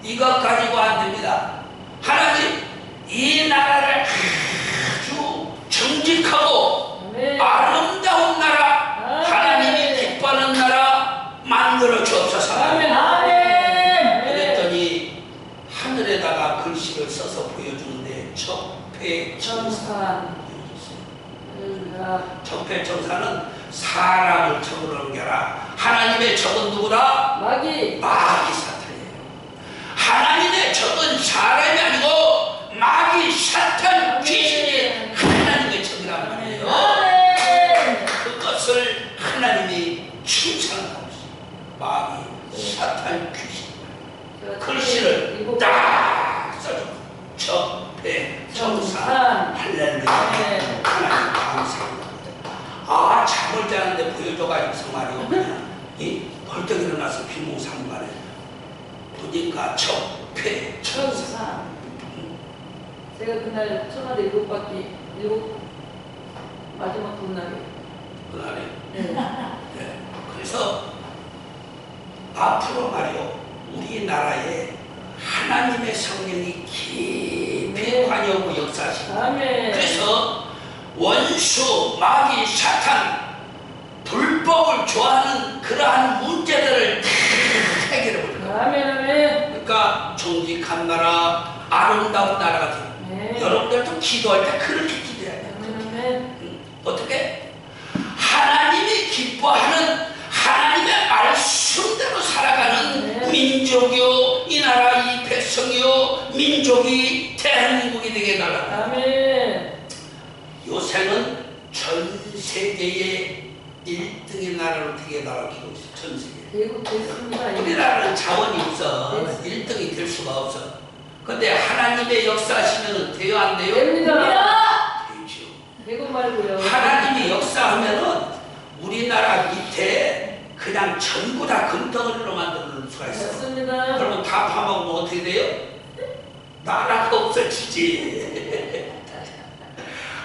이것 가지고 안 됩니다. 하나님 이 나라를 아주 정직하고 아름다운 나라, 하나님이 기뻐하는 나라 만들어 주옵소서. 그랬더니 하늘에다가 글씨를 써서 보여주는데 적폐청산. 적폐청산은 사람을 적으라는 게 아니라 하나님의 적은 누구다? 마귀 사탄이에요. 하나님의 적은 사람이 아니고 마귀 사탄 귀신이 하나님의 적이란 말이에요. 그것을 하나님이 칭찬하고 있어요. 마귀 사탄 귀신. 글씨를 딱 써줘. 적폐청산. 할렐루야. 하나님 감사합니다. 잠을 자는데 보여줘가지고 말이요. 그냥 벌떡 일어나서 비몽사몽간에 보니까 적폐청산. 제가 그날 청와대 일곱 마지막 본날에. 그날에. 네. 그래서 앞으로 말이요. 우리나라에 하나님의 성령이 깊이 관여하고 역사하시고. 그래서 원수, 마귀, 사탄, 불법을 좋아하는 그러한 문제들을 다 해결해 보는 거예요. 그러니까 정직한 나라, 아름다운 나라가 돼요. 여러분들도 기도할 때 그렇게 기도해야 돼요. 어떻게? 하나님이 기뻐하는 하나님의 말씀대로 살아가는 민족이요, 이 나라 이 백성이요, 민족이 대한민국이 되게 해달라고. 요새는 전 세계의 1등의 나라로 되게 해달라고 기도했어요. 전 세계. 우리나라는 자원이 없어. 1등이 될 수가 없어. 근데 하나님의 역사하시면 돼요, 안 돼요? 됩니다. 되죠. 하나님이 역사하면은 우리나라 밑에 그냥 전부 다 금덩어리로 만드는 수가 있어. 맞습니다. 그러면 다 파먹으면 어떻게 돼요? 나라가 없어지지.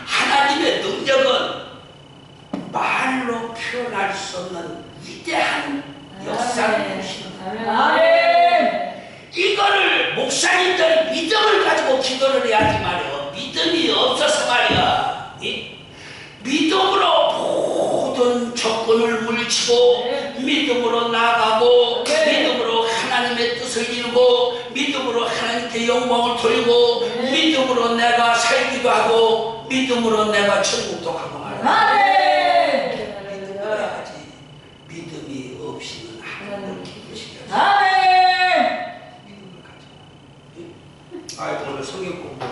하나님의 능력은 말로 표현할 수 없는 위대한 역사를 주십니다. 이거를 목사님들 믿음을 가지고 기도를 해야지 말이야. 믿음이 없어서 말이야. 믿음으로 모든 조건을 물리치고 믿음으로 나가고 믿음으로 하나님의 뜻을 이루고 믿음으로 하나님께 영광을 돌리고 믿음으로 내가 살기도 하고 믿음으로 내가 천국도 가고 말이야. 그래야지. 믿음이 없이는 하나님을 기쁘시게 하시고 믿음을 가져. 오늘 성경 공부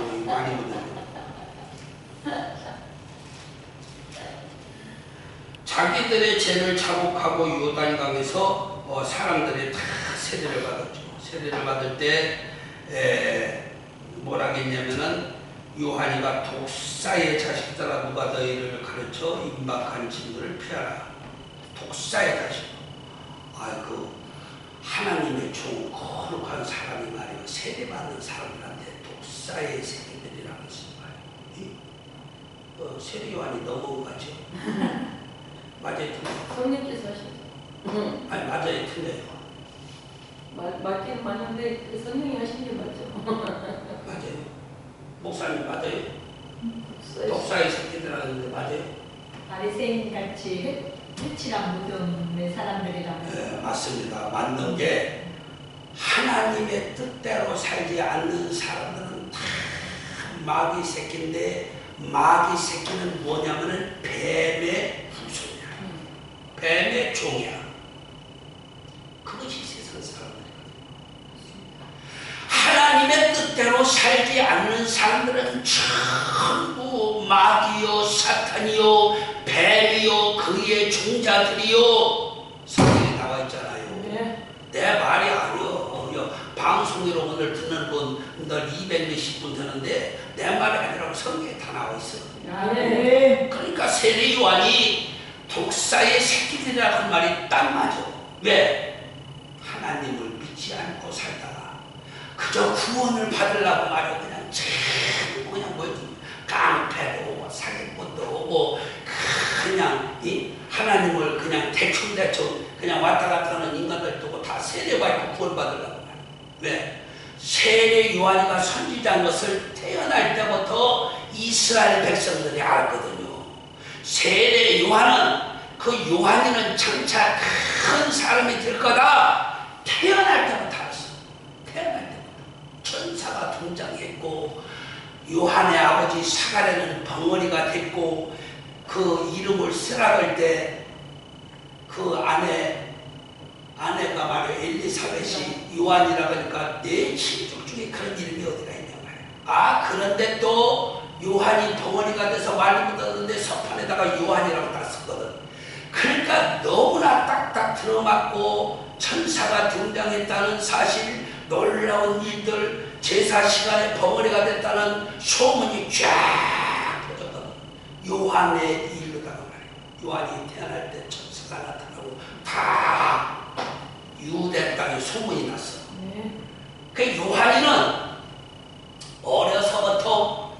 자복하고 요단강에서 사람들이 다 세례를 받았죠. 세례를 받을 때 뭐라겠냐면은 요한이가 독사의 자식들아 누가 너희를 가르쳐 임박한 짐들을 피하라. 독사의 자식. 하나님의 종 거룩한 사람이 말이에요. 세례받는 사람들한테 독사의 새끼들이라고 했어요. 세례 요한이 너무 같죠? 맞아요, 틀려요. 성령께서 하시죠. 아니 맞아요, 틀려요. 맞긴 맞는데 그 성령이 하신 게 맞죠. 맞아요. 목사님 맞아요. 독사의 새끼들하는데 맞아요. 바리새인 같이 끝이랑 무덤의 사람들이라면 네, 맞습니다. 맞는 게 하나님의 뜻대로 살지 않는 사람들은 다 마귀 새끼인데 마귀 새끼는 뭐냐면은 뱀의 후손이야. 뱀의 종이야. 그것이 세상 사람들이거든. 하나님의 뜻대로 살지 않는 사람들은 전부 마귀요 사탄이요 뱀이요 그의 종자들이요. 성경에 나와 있잖아요. 네. 내 말이 아니요. 방송으로 오늘 듣는 분들 200몇십 분 되는데 내 말이 아니라고 성경에 다 나와 있어. 네. 그러니까 세례 요한이 독사의 새끼들이라는 말이 딱 맞아. 왜? 하나님을 믿지 않고 살다가 그저 구원을 받으려고 말이야. 그냥 뭐지? 깡패도 오고 사기꾼도 오고 그냥 하나님을 그냥 대충 그냥 왔다 갔다 하는 인간들 두고 다 세례받고 구원받으려고 말이야. 왜? 세례 요한이가 선지자인 것을 태어날 때부터 이스라엘 백성들이 알거든요. 세례 요한은 그 요한이는 장차 큰 사람이 될 거다. 태어날 때부터 알았어. 태어날 때부터 천사가 등장했고 요한의 아버지 사가랴는 벙어리가 됐고 그 이름을 쓰라 할 때 그 아내가 말이야 엘리사벳이 요한이라 그러니까 내 친족 중에 그런 이름이 어디가 있냐 말이야. 그런데 또 요한이 벙어리가 돼서 말도 못하는데 서판에다가 요한이라고 다 썼거든. 그러니까 너무나 딱딱 들어맞고 천사가 등장했다는 사실, 놀라운 일들, 제사 시간에 벙어리가 됐다는 소문이 쫙 퍼졌거든. 요한의 일로다가 말이야. 요한이 태어날 때 천사가 나타나고 다 유대 땅에 소문이 났어. 네. 그 요한이는 어려서부터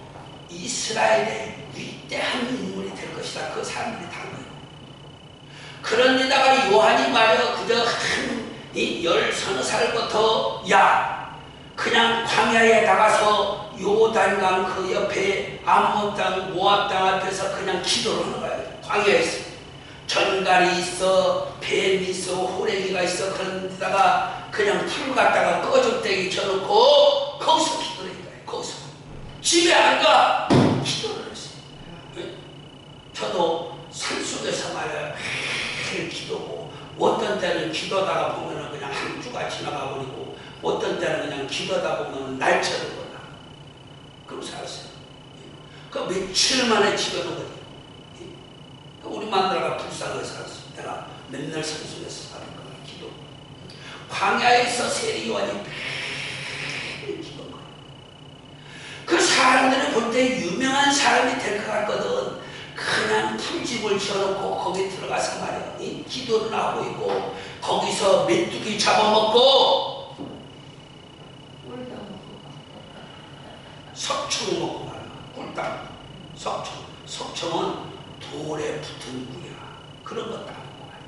이스라엘의 위대한 인물이 될 것이다. 그 사람들이 다 거예요. 그런데다가 요한이 말이야 그저 이 10서너 살부터 그냥 광야에 나가서 요단강 그 옆에 암몬 땅, 모압 땅 앞에서 그냥 기도를 하는 거야. 광야에서 전갈이 있어, 뱀이 있어, 호랭이가 있어. 그런 데다가 그냥 풀 갖다가 꺼죽대기 쳐놓고 거기서 기도를 한 거예요. 거기서 집에 안 가. 기도를 했어요. 저도 산속에서 말이야 기도고, 어떤 때는 기도다가 보면은 그냥 한 주가 지나가 버리고, 어떤 때는 그냥 기도다 보면 날짜를 몰라. 그러고 살았어요. 그 며칠 만에 집에 오는 거지. 우리 마누라가 불쌍하게 살았어. 내가 맨날 산속에서 사는 거야. 기도. 광야에서 세례 요한이 매일 기도한 거야. 그 사람들이 볼 때 유명한 사람이 될 것 같거든. 그냥 풀집을 지어놓고 거기 들어가서 말이야 기도를 하고 있고, 거기서 메뚜기 잡아먹고 꿀도 안 먹고. 석청 먹고 말이야. 꿀당 석청. 석청은 돌에 붙은 물이야. 그런 거 따먹고 말이야.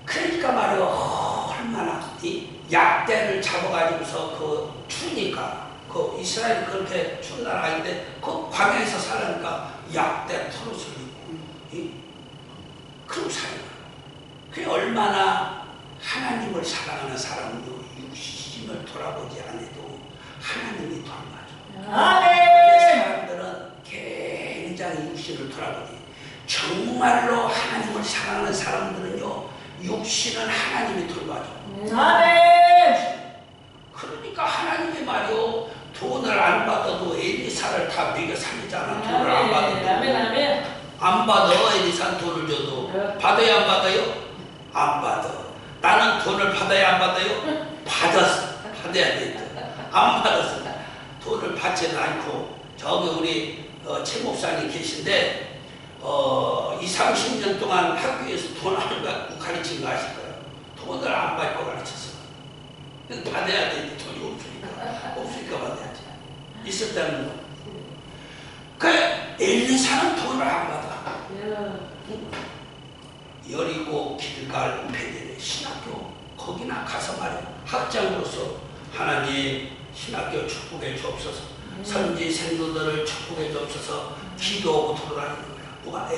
그러니까 말이야 얼마나 이 약대를 잡아가지고서 그 추우니까, 그 이스라엘이 그렇게 추운 나라가 아닌데 그 광야에서 살라니까 약대 털옷을 입고 그러고 살아요. 그게 얼마나 하나님을 사랑하는 사람도 육신을 돌아보지 않아도 하나님이 돌아가죠. 아멘. 사람들은 굉장히 육신을 돌아보지, 정말로 하나님을 사랑하는 사람들은요 육신은 하나님이 돌봐줘. 아멘. 그러니까 하나님의 말이요 돈을 안 받아도 엘리사를 다 먹여 살리잖아. 돈을 안 받아도. 아멘. 아멘. 안 받아. 엘리사는 돈을 줘도. 네. 받아야 안 받아요? 안 받아. 나는 돈을 받아야 안 받아요? 받았어. 받아야 돼. 안 받았어. 돈을 받지는 않고. 저기 우리 최 목사님 계신데 20, 30년 동안 학교에서 돈 안 받고 가르친 거 아실 거예요. 돈을 안 받고 가르쳤어. 받아야 되는데 돈이 없으니까 받아야지. 있었다는 거. 그 엘리사는 돈을 안 받아. 여리고 길갈 베델의 신학교 거기나 가서 말이야. 학장으로서 하나님 신학교 축복해 주옵소서. 선지 생도들을 축복해 주옵소서. 기도하고 돌아다니는 거야. 누가?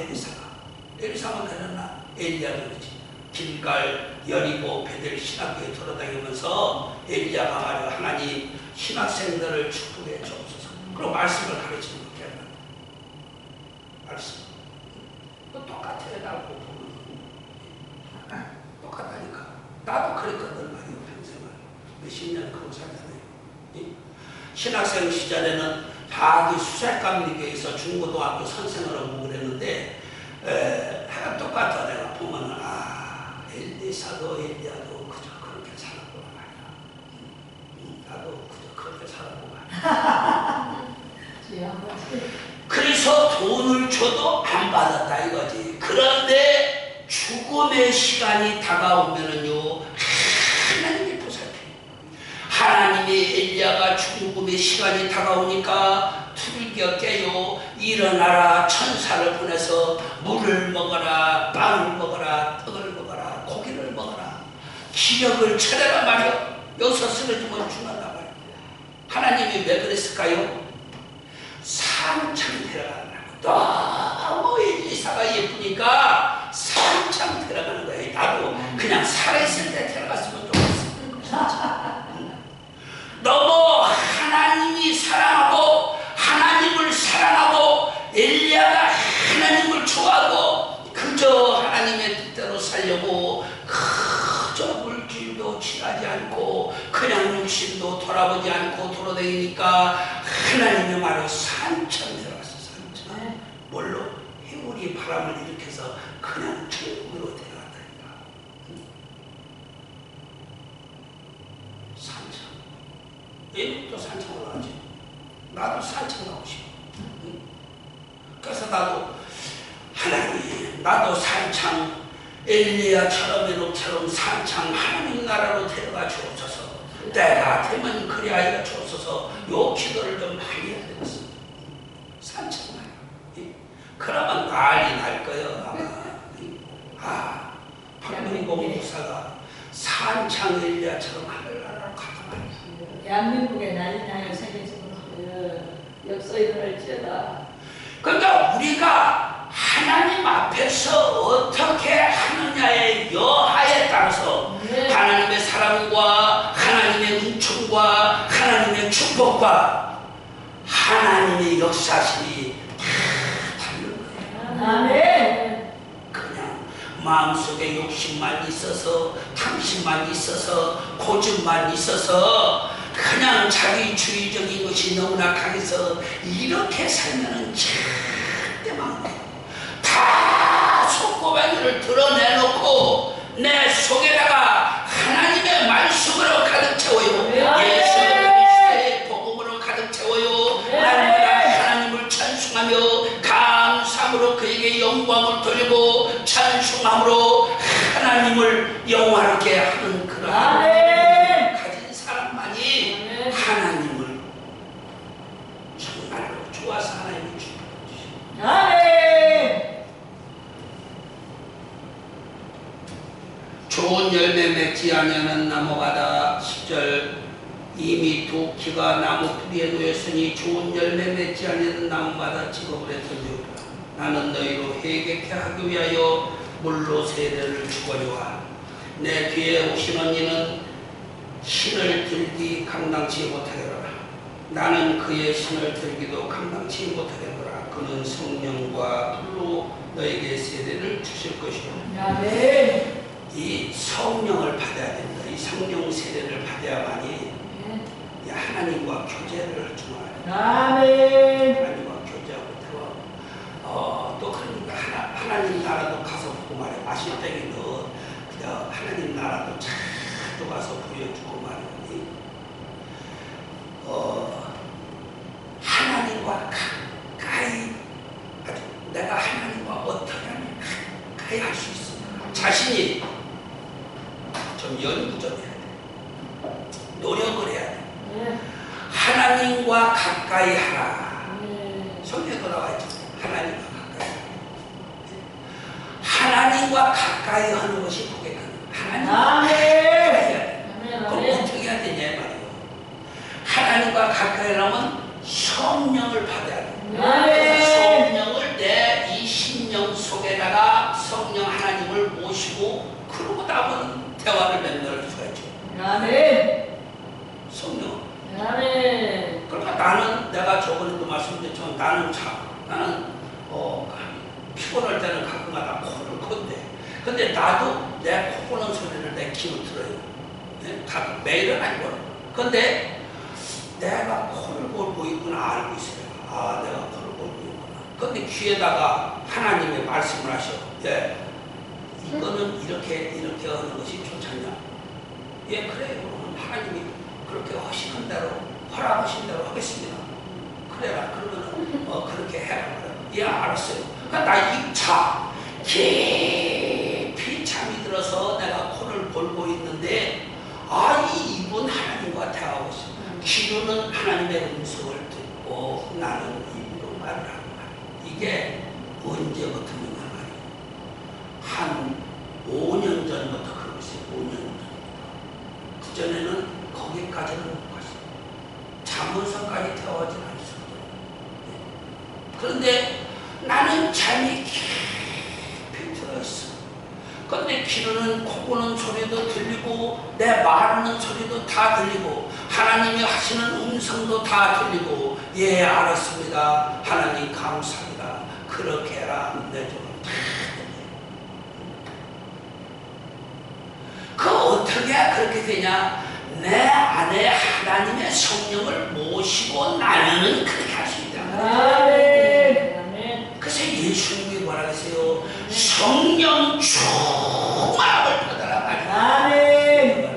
엘리사만 그랬나? 엘리야도 그렇지. 길갈 여리고 베델 신학교에 돌아다니면서 엘리야가 말이야. 하나님 신학생들을 축복해 주옵소서. 그럼 말씀을 가르치는 거야. 말씀. 똑같아요. 나하고 보면. 똑같다니까. 나도 그랬거든. 많이 평생을. 몇십 년 그러고 살잖아요. 신학생 시절에는 자기 수색감리교에서 중고등학교 선생을 하고 그랬는데 하나 똑같아. 내가 보면은 엘리사도 엘리야도 그저 그렇게 살았구나 말이야. 나도 그저 그렇게 살았구나. 그래서 돈을 줘도 안 받았다 이거지. 그런데 죽음의 시간이 다가오면은요 하나님이 보살펴요. 하나님이 엘리야가 죽음의 시간이 다가오니까 틀겨 깨요. 일어나라. 천사를 보내서 물을 먹어라. 빵을 먹어라. 떡을 먹어라. 고기를 먹어라. 기력을 차려라 말이요. 여기서 쓰러지면 죽는다 말이요. 하나님이 왜 그랬을까요? 산창 데려가느라고. 너무 엘리사가 예쁘니까 산창 데려가는 거예요. 나도 그냥 살아있을 때 데려갔으면 좋겠어. 너무 하나님이 사랑하고 하나님을 사랑하고 엘리야가 하나님을 좋아하고 그저 하나님의 뜻대로 살려고 그저 물질도 취하지 않고 그냥 육신도 돌아보지 않고 돌아다니니까 하나님의 말을 산천 들어갔어. 산천. 뭘로? 해물이 바람을 일으켜서 그냥 천국으로 데려갔다니까. 산천. 얘도 산천으로 가지. 나도 산천 가고 싶어. 그래서 나도 하나님, 나도 산창 엘리야처럼 이놈처럼 산창 하나님 나라로 데려가 주옵소서. 때가 되면 그리하여 주옵소서. 요 기도를 좀 많이 해야 되겠습니다. 산창 말이야. 그러면 난리 날 거예요. 아마 박문공 목사가 산창 엘리야처럼 하늘나라로 가다 말이야. 대한민국에 난리 나요. 세계적으로. 역사 일어날지어다. 그러니까 우리가 하나님 앞에서 어떻게 하느냐에 여하에 따라서 하나님의 사랑과 하나님의 은총과 하나님의 축복과 하나님의 역사심이 다 다른 거예요. 아멘. 그냥 마음속에 욕심만 있어서 탐심만 있어서 고집만 있어서 그냥 자기주의적인 것이 너무나 강해서 이렇게 살면은 절대 망해요. 다 속고백이를 드러내놓고 내 속에다가 하나님의 말씀으로 가득 채워요. 예수 그리스도의 복음으로 가득 채워요. 날마다 하나님을 찬송하며 감사함으로 그에게 영광을 돌리고 찬송함으로 하나님을 영화롭게 하는 그러한 가진 사람만이 하나님을 정말로 좋아서 하나님을 주시옵소서. 아멘. 좋은 열매 맺지 아니하는 나무마다 10절 이미 두 키가 나무 뿌리에 놓였으니 좋은 열매 맺지 아니하는 나무마다 직업을 했으며 나는 너희로 회개케 하기 위하여 물로 세례를 주거니와 내 뒤에 오시는 이는 신을 들기 감당치 못하겠노라. 나는 그의 신을 들기도 감당치 못하겠노라. 그는 성령과 불로 너에게 세례를 주실 것이요. 아멘. 이 성령을 받아야 된다. 이 성령 세례를 받아야만이 하나님과 교제를 할 줄 알아요. 아멘. 하나님과 교제하고 대화. 또 그러니까 하나님 나라도 가서 보고 말이야. 마실때기는 그냥 하나님 나라도 자주 가서 보여주고 말이야. 하나님과 가까이, 아주 내가 하나님과 어떻게 하면 가까이 할 수 있어. 자신이 좀 연구 좀 해야 돼. 노력을 해야 돼. 하나님과 가까이 하라. 성경에도 나와 있죠. 하나님과 가까이. 하나님과 가까이 하는 것이 고백하는 거예요. 하나님과 가까이 해야 돼. 그럼 어떻게 해야 되냐 말이에요. 하나님과 가까이 하려면 성령을 받아야 돼. 성령을 내 이 심령 속에다가 성령 하나님을 모시고 그러고 나면 대화를 맺는 수가 있죠. 성령. 그러니까 나는 내가 저번에도 말씀드렸지만 나는 피곤할 때는 가끔가다 코를 건데 근데 나도 내 코 고는 소리를 내 귀로 들어요. 네? 가끔 매일은 아니고 근데 내가 코를 골고 있구나 알고 있어요. 아 내가 코를 골고 있구나. 근데 귀에다가 하나님의 말씀을 하셔. 예, 이거는 이렇게 하는 것이 좋잖냐. 예 그래요. 그러면 하나님이 그렇게 하시는 대로 허락하신 대로 하겠습니다. 그래라 그러면은 그렇게 해라 그래. 예 알았어요. 그러니까 나 2차 깊이 잠이 들어서 내가 코를 골고 있는데 이 입은 하나님과 대화하고 있어. 귀로는 하나님의 음성을 듣고 나는 입으로 말을 하는 말이야. 이게 언제부터인가 말이야. 한 5년 전부터 그러고 있어요. 5년 전부터. 그전에는 거기까지는 못 갔어요. 잠언서까지 대화하지 않았어요. 그런데 나는 잠이 깊이 들어있어. 그런데 귀로는 코 고는 소리도 들리고 내 말하는 소리도 다 들리고 하나님이 하시는 음성도 다 들리고 예 알았습니다. 하나님 감사합니다. 그렇게 해라. 내 종을 다 들려요. 그 어떻게 그렇게 되냐. 내 안에 하나님의 성령을 모시고 나는 그렇게 할 수 있다. 그래서 예수님이 뭐라 하세요? 성령 충만함을 받아라 말이야.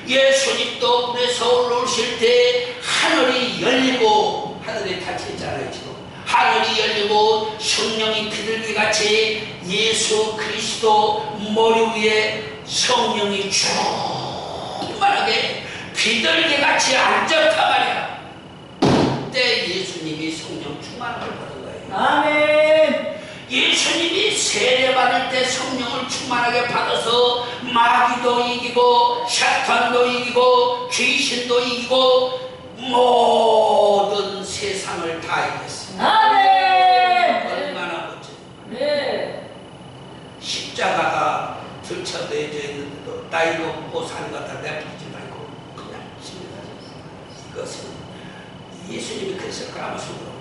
예수님도 그래서 올라오실 때 하늘이 열리고 하늘이 닫혀있잖아요 지금. 하늘이 열리고 성령이 비둘기같이 예수 그리스도 머리 위에 성령이 충만하게 비둘기같이 앉았단 말이야. 그때 예수님이 성령 충만함을 받은 거예요. 예수님이 세례받을 때 성령을 충만하게 받아서 마귀도 이기고 사탄도 이기고 귀신도 이기고 모든 세상을 다 이겼어요. 얼마나 멋져요. 십자가가 들쳐내져 있는데도 나이 높고 산 갖다 내버리지 말고 그냥 십자가. 이것은 예수님이 그래서 까마속으로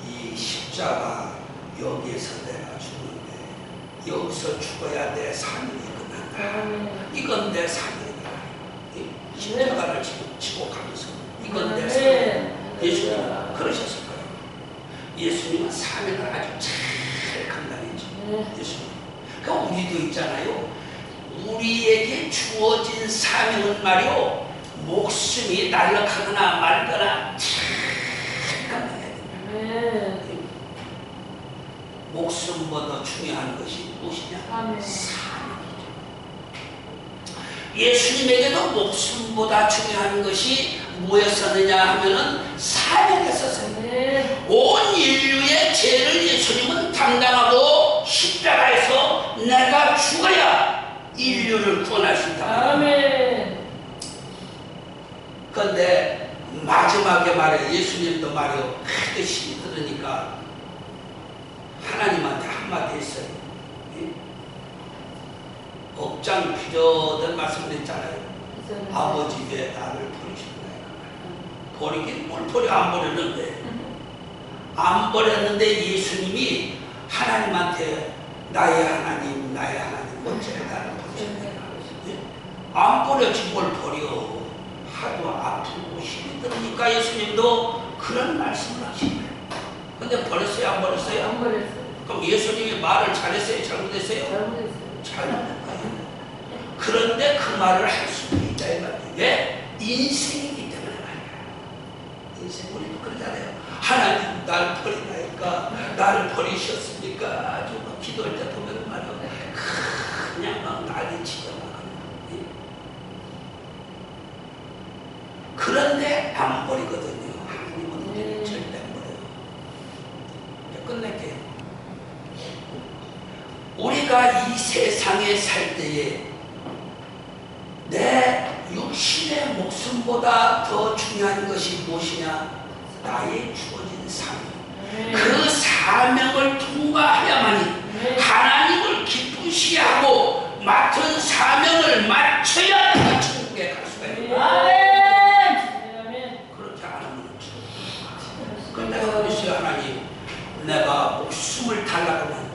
이 십자가 여기에서 내가 죽는데 여기서 죽어야 내 삶이 끝난다. 이건 내 삶이다. 십자가를 치고 가면서 이건 내 삶이다. 예수님은 그러셨을 거예요. 예수님은 사명을 아주 잘 감당했죠. 예수님. 그러니까 우리도 있잖아요. 우리에게 주어진 사명은 말이요. 목숨이 날아가거나 말거나 잘 감당해야 된다. 목숨보다 중요한 것이 무엇이냐? 사명이죠. 예수님에게도 목숨보다 중요한 것이 뭐였었느냐 하면은 사명이었었어요. 온 인류의 죄를 예수님은 담당하고 십자가에서 내가 죽어야 인류를 구원할 수 있다. 그런데 마지막에 말해 예수님도 말이요. 그때 힘이 들으니까 하나님한테 한마디 했어요. 억장 비저들 말씀드렸잖아요. 아버지 왜 나를 버리셨나요? 버리긴 뭘 버려. 안 버렸는데. 안 버렸는데 예수님이 하나님한테 나의 하나님 어째 나를 버리셨나요? 안 버렸지 뭘 버려. 하도 아프고 힘이 들으니까 예수님도 그런 말씀을 하신 거예요. 근데 버렸어요? 안 버렸어요? 안 버렸어요. 그럼 예수님이 말을 잘했어요? 잘못했어요? 잘못했어요. 잘못한 거예요. 그런데 그 말을 할 수 있다 이 말이에요. 왜? 인생이기 때문에 말이야. 인생 우리도 그러잖아요. 하나님 날 버리나이까 나를 버리셨습니까? 아주 막 기도할 때 보면 말이야. 그냥 막 난리치죠. 그런데 안 버리거든요. 하나님은 우리를 절대 안 버려요. 이제 끝낼게요. 우리가 이 세상에 살 때에 내 육신의 목숨보다 더 중요한 것이 무엇이냐? 나의 주어진 사명. 그 사명을 통과해야만이 하나님을 기쁘시게 하고 맡은 사명을 마쳐야 천국에 갈 수가 있어요. 아멘. 그렇게 안 하면 그런데 그러시 하나님, 내가 목숨을 달라고는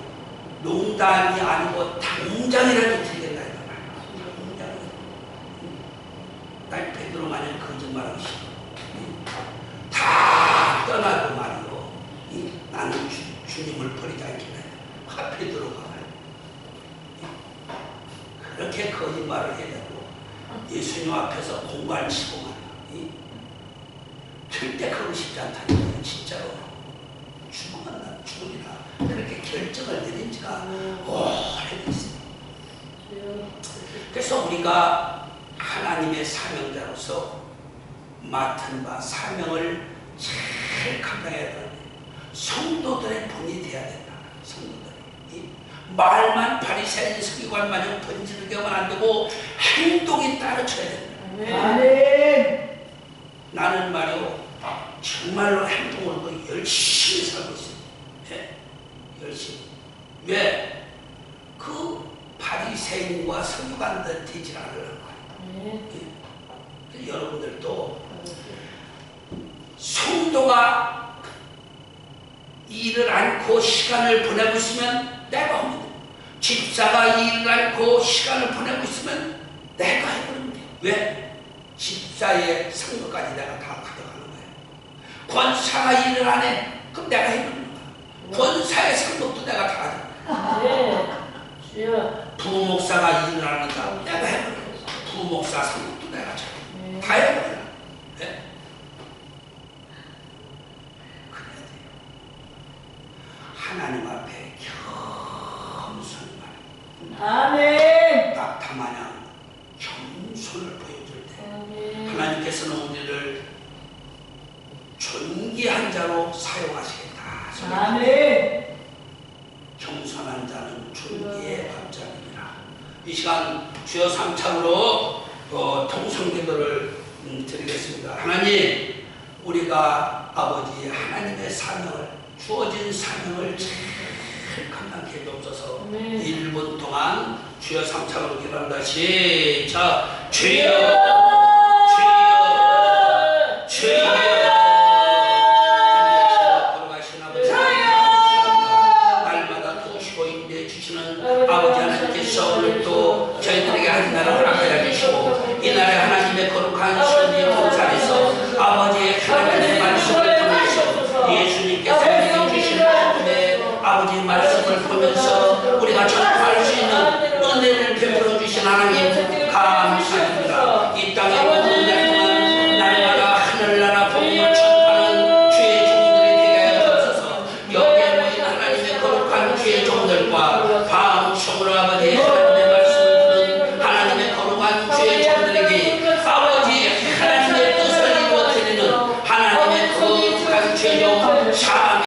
농담이 아니고 당장이라도 드리겠다. 날 베드로 마냥 거짓말하기 싫어. 다 떠나고 말이요. 나는 주님을 버리지 않겠다. 베드로가 그렇게 거짓말을 해도 예수님 앞에서 공갈 치고 말이요. 절대 그러고 싶지 않다는 거예요. 진짜로. 죽으면 난 죽으리라. 그렇게 결정을 내린 지가 오래됐어요. 그래서 우리가 하나님의 사명자로서 맡은 바 사명을 잘 감당해야 되는데 성도들의 본이 돼야 된다. 성도들이 말만 바리새인 서기관 마냥 던지르게만 안 되고 행동이 따라쳐야 된다. 아멘. 나는 말이요 정말로 행동으로 열심히 살고 있어요. 네? 열심히. 왜? 그 바리새인과 서기관들 되지 않으려고. 여러분들도 성도가 일을 않고 시간을 보내고 있으면 내가 하면 돼. 집사가 일을 않고 시간을 보내고 있으면 내가 해버리면 돼. 왜? 집사의 상도까지 내가 다 가져가는 거야. 권사가 일을 안 해. 그럼 내가 해버리는 거야. 권사의 상도도 내가 다 가져가. 부목사가 일을 안 한다. 내가 해버려. 부목사 상도도 내가 다 해버려. 네? 그래야 돼요. 하나님 앞에 겸손히 말해. 아멘. 낙타 마냥 겸손을 보여줄 때 하나님께서는 우리를 존귀한 자로 사용하시겠다. 아멘. 겸손한 자는 존귀의 밥장이니라. 이 시간 주여 삼창으로 통성기도를 드리겠습니다. 하나님, 우리가 아버지 하나님의 사명을 주어진 사명을 잘 감당케 해주옵소서. 1분 동안 주여 삼창으로 기도합니다. 시작. 주여, 주여, 주여. 아버지 하나님께서 오늘도 저희들에게 한 날을 허락하여 주시고 이 날에 하나님의 거룩한 신의 봉사에서 아버지의 하나님의 말씀을 통해서 예수님께서 주시는 하나님의 아버지 말씀을 보면서 우리가 전파할 수 있는 은혜를 베풀어 주신 하나님 감사합니다. 이 땅에 모든 날 동안 날마다 하늘나라 복음을 전파하는 주의 종들이 되게 하여 주옵소서. 여기에 모인 하나님의 거룩한 주의 종들과 방송으로 아버지 하나님의 말씀을 듣는 하나님의 거룩한 주의 종들에게 아버지 하나님의 뜻을 이루어 드리는 하나님의 거룩한 주의 종